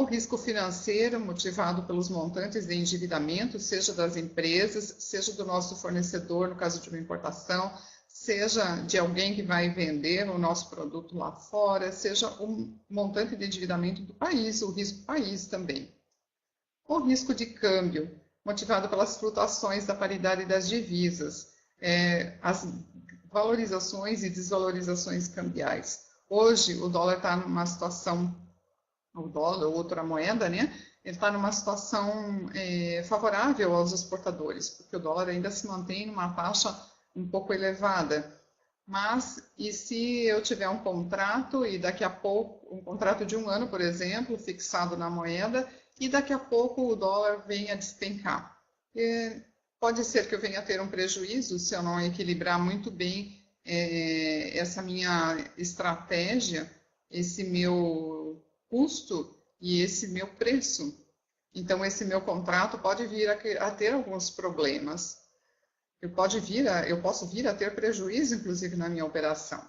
O risco financeiro, motivado pelos montantes de endividamento, seja das empresas, seja do nosso fornecedor, no caso de uma importação, seja de alguém que vai vender o nosso produto lá fora, seja um montante de endividamento do país, o risco país também. O risco de câmbio, motivado pelas flutuações da paridade das divisas, as valorizações e desvalorizações cambiais. Hoje, o dólar está numa situação, o dólar ou outra moeda, né? Ele está numa situação favorável aos exportadores, porque o dólar ainda se mantém numa taxa um pouco elevada. Mas, e se eu tiver um contrato e daqui a pouco, um contrato de 1 ano, por exemplo, fixado na moeda, e daqui a pouco o dólar venha despencar? Pode ser que eu venha a ter um prejuízo se eu não equilibrar muito bem essa minha estratégia, esse meu custo e esse meu preço. Então, esse meu contrato pode vir a ter alguns problemas. Eu posso vir a ter prejuízo, inclusive, na minha operação.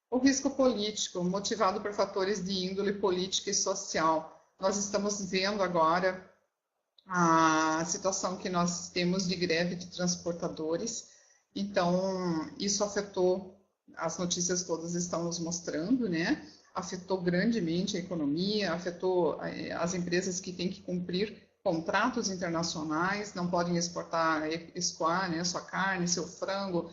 O risco político, motivado por fatores de índole política e social. Nós estamos vendo agora a situação que nós temos de greve de transportadores. Então, isso afetou, as notícias todas estão nos mostrando, né? Afetou grandemente a economia, afetou as empresas que têm que cumprir contratos internacionais, não podem escoar, né, sua carne, seu frango,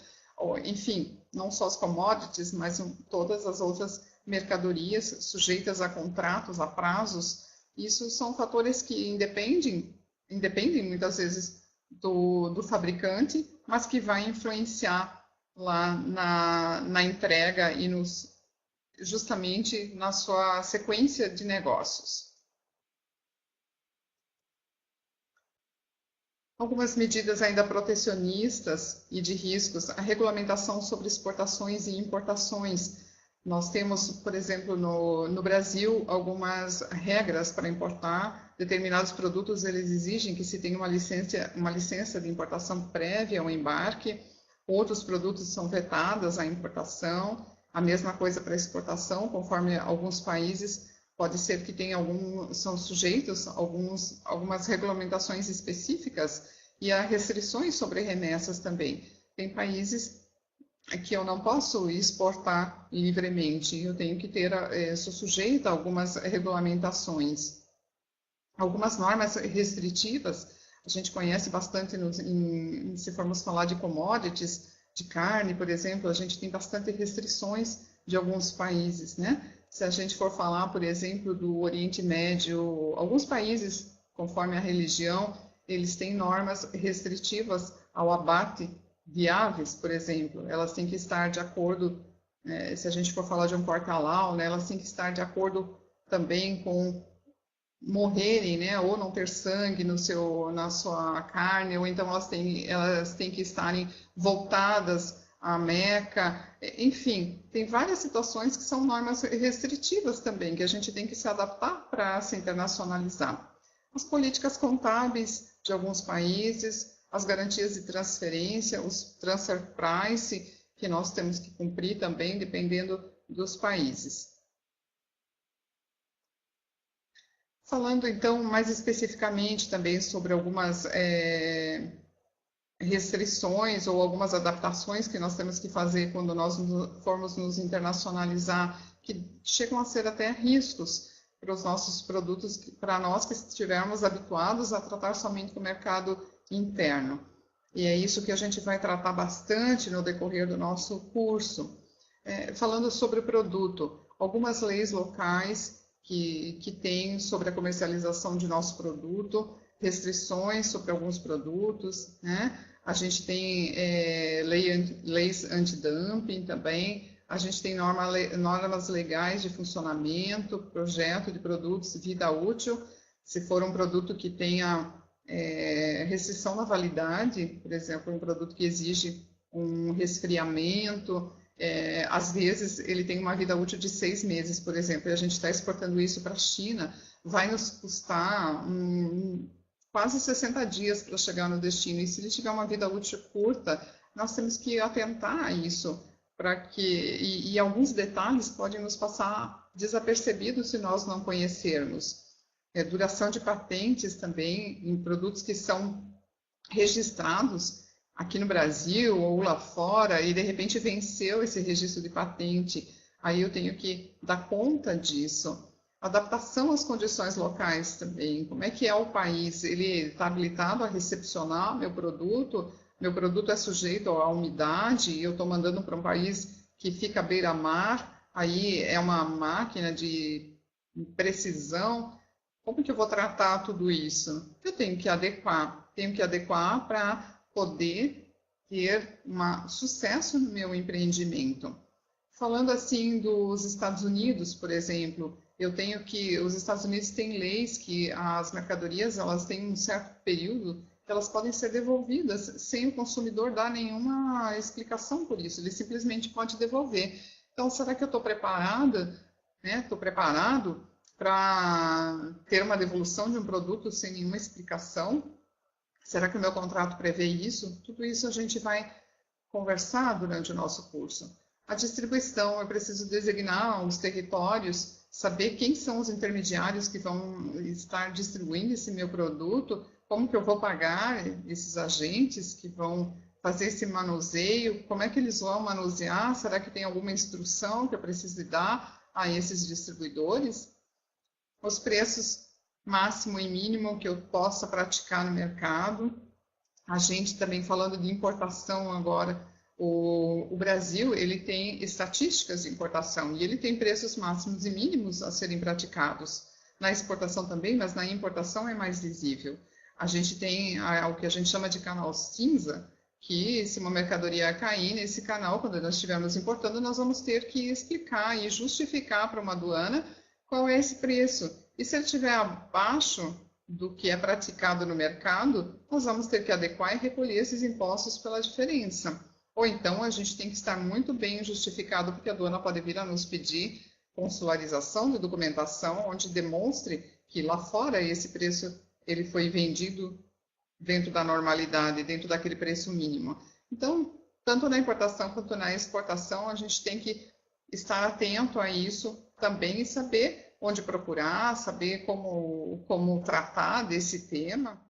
enfim, não só as commodities, mas todas as outras mercadorias sujeitas a contratos, a prazos. Isso são fatores que independem muitas vezes do fabricante, mas que vai influenciar lá na entrega e justamente na sua sequência de negócios. Algumas medidas ainda protecionistas e de riscos, a regulamentação sobre exportações e importações. Nós temos, por exemplo, no Brasil, algumas regras para importar determinados produtos. Eles exigem que se tenha uma licença de importação prévia ao embarque. Outros produtos são vetados à importação. A mesma coisa para exportação, conforme alguns países, pode ser que são sujeitos a algumas regulamentações específicas e a restrições sobre remessas também. Tem países que eu não posso exportar livremente, eu tenho que sou sujeita a algumas regulamentações. Algumas normas restritivas, a gente conhece bastante, se formos falar de commodities, de carne, por exemplo, a gente tem bastante restrições de alguns países, né? Se a gente for falar, por exemplo, do Oriente Médio, alguns países, conforme a religião, eles têm normas restritivas ao abate de aves, por exemplo. Elas têm que estar de acordo, se a gente for falar de um porco halal, né, elas têm que estar de acordo também com morrerem, né, ou não ter sangue na sua carne, ou então elas têm que estarem voltadas a Meca, enfim, tem várias situações que são normas restritivas também, que a gente tem que se adaptar para se internacionalizar. As políticas contábeis de alguns países, as garantias de transferência, os transfer price, que nós temos que cumprir também, dependendo dos países. Falando, então, mais especificamente também sobre algumas restrições ou algumas adaptações que nós temos que fazer quando nós formos nos internacionalizar, que chegam a ser até riscos para os nossos produtos, para nós que estivermos habituados a tratar somente com o mercado interno. E é isso que a gente vai tratar bastante no decorrer do nosso curso. Falando sobre o produto, algumas leis locais que tem sobre a comercialização de nosso produto, restrições sobre alguns produtos, né? A gente tem leis antidumping também, a gente tem normas legais de funcionamento, projeto de produtos, vida útil. Se for um produto que tenha restrição na validade, por exemplo, um produto que exige um resfriamento, às vezes ele tem uma vida útil de 6 meses, por exemplo, e a gente está exportando isso para a China, vai nos custar quase 60 dias para chegar no destino, e se ele tiver uma vida útil curta, nós temos que atentar a isso, e alguns detalhes podem nos passar desapercebidos se nós não conhecermos. duração de patentes também em produtos que são registrados aqui no Brasil ou lá fora e de repente venceu esse registro de patente, aí eu tenho que dar conta disso. Adaptação às condições locais também, como é que é o país, ele está habilitado a recepcionar meu produto é sujeito à umidade, eu estou mandando para um país que fica à beira-mar, aí é uma máquina de precisão, como que eu vou tratar tudo isso? Eu tenho que adequar para poder ter sucesso no meu empreendimento. Falando assim dos Estados Unidos, por exemplo, os Estados Unidos têm leis que as mercadorias elas têm um certo período que elas podem ser devolvidas sem o consumidor dar nenhuma explicação por isso, ele simplesmente pode devolver. Então, será que eu estou preparada, né? Estou preparado para ter uma devolução de um produto sem nenhuma explicação? Será que o meu contrato prevê isso? Tudo isso a gente vai conversar durante o nosso curso. A distribuição, eu preciso designar os territórios, saber quem são os intermediários que vão estar distribuindo esse meu produto, como que eu vou pagar esses agentes que vão fazer esse manuseio, como é que eles vão manusear, será que tem alguma instrução que eu preciso dar a esses distribuidores? Os preços máximo e mínimo que eu possa praticar no mercado. A gente também falando de importação agora, o Brasil ele tem estatísticas de importação e ele tem preços máximos e mínimos a serem praticados. Na exportação também, mas na importação é mais visível. A gente tem o que a gente chama de canal cinza, que se uma mercadoria cair nesse canal, quando nós estivermos importando, nós vamos ter que explicar e justificar para uma aduana qual é esse preço. E se ele estiver abaixo do que é praticado no mercado, nós vamos ter que adequar e recolher esses impostos pela diferença. Ou então a gente tem que estar muito bem justificado, porque a aduana pode vir a nos pedir consularização de documentação, onde demonstre que lá fora esse preço ele foi vendido dentro da normalidade, dentro daquele preço mínimo. Então, tanto na importação quanto na exportação, a gente tem que estar atento a isso também e saber onde procurar, saber como tratar desse tema.